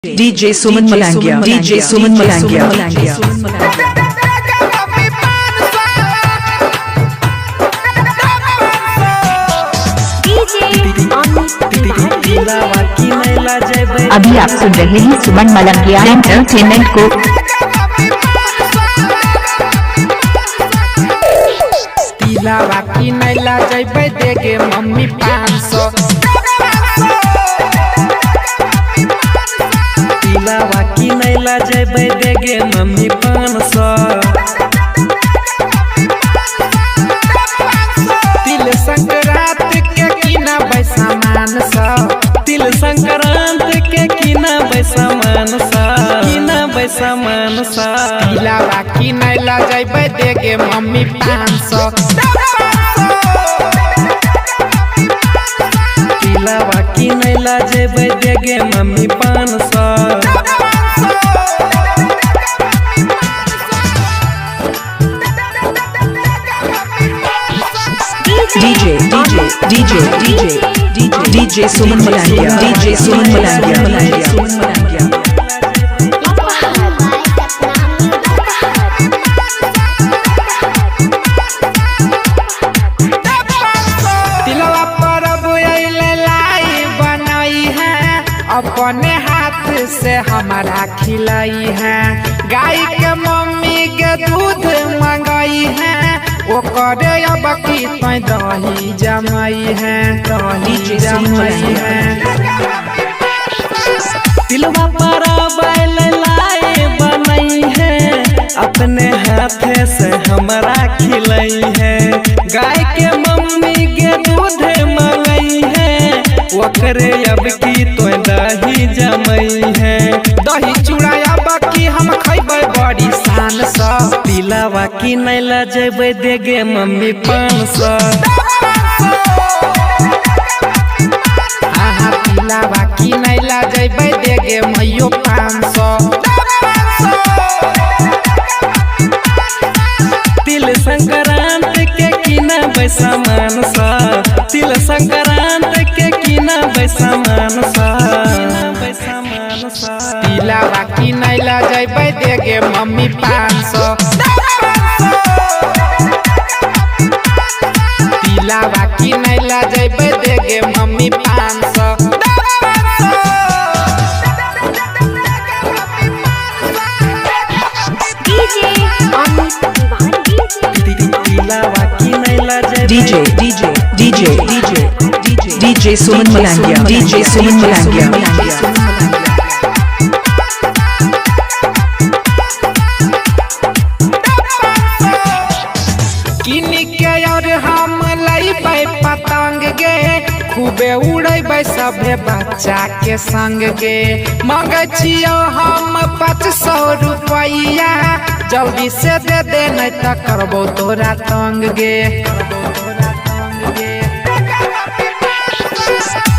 DJ Suman Malangia, DJ Suman Malangia. अभी आप सुन रहे हैं सुमन मलंगिया एंटरटेनमेंट को। तिलावा की नैला जैबे देगे मम्मी 500। तिलावा की नैला जैबे देगे मम्मी 500। तिल संक्रांत के किना सामान सा, तिल संक्रांत के किना सामान सा, किना सामान सा। तिलावा की नैला जैबे देगे मम्मी 500। तिलावा की नैला जैबे देगे mummy 500। DJ Suman Malangia, DJ Suman Malangia. तिलवा परब अइले लाई बनाई है, अपने हाथ से हमारा खिलाई है। गाय के मम्मी के दूध मंगाई है, वो करे अब की दही जमाई है, दही जमाई है। तिलवा परब अइले लाई बनाई है, अपने हाथ से हमारा खिलाई है। गाय के मम्मी के दूध मंगाई है, वो करे अब की दही जमाई है। दही चूड़ा अब की हम खैबै बड़ी शान सा। तिलावा की नैला जैबे देगे मम्मी 500। तिलावा की नैला जैबे देगे मैयो 500। तिल संक्रांत के किना सामान सा, तिल संक्रांत के किना सामान सा। तिलावा की नैला जैबे देगे मम्मी 500। तिलावा की नैला जैबे देगे मम्मी 500। तिलावा की नैला DJ Suman Malangia, DJ Suman Malangia. और हम लैबै पतंग गे, खूबे उड़ेबै सभे बच्चा के संग गे। मांगे छियो हम 500 रुपया, जल्दी से दे दे नहीं तो करबो तोरा तंग गे।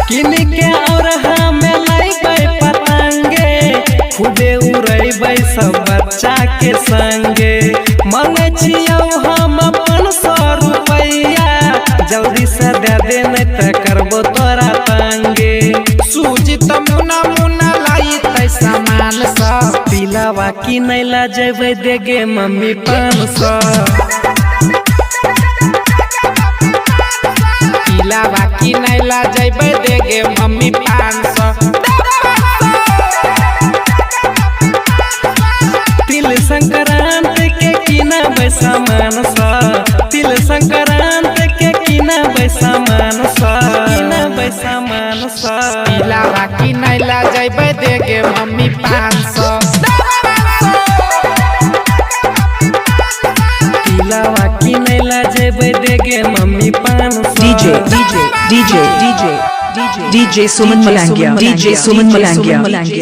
किन के और हम लैबै पतंगे, खूबे उड़ेबै सब बच्चा के संगे। मांगे छियो हम 500 रुपया, जल्दी से दे दे नहीं तो करबो तोरा तंगे। सूजी तो मुना मुना लाई तै सामान सा। तिलावा की नैला जैबे देगे मम्मी 500। तिलावा की नैला जैबे देगे मम्मी 500। तिल संक्रांत के किना सामान सा, तिल संक्रांत के किना सामान सा, किना सामान सा। तिलावा की नैला जैबे देगे मम्मी 500। तिलावा की नैला जैबे देगे mummy 500। DJ Suman Malangia, DJ Suman Malangia.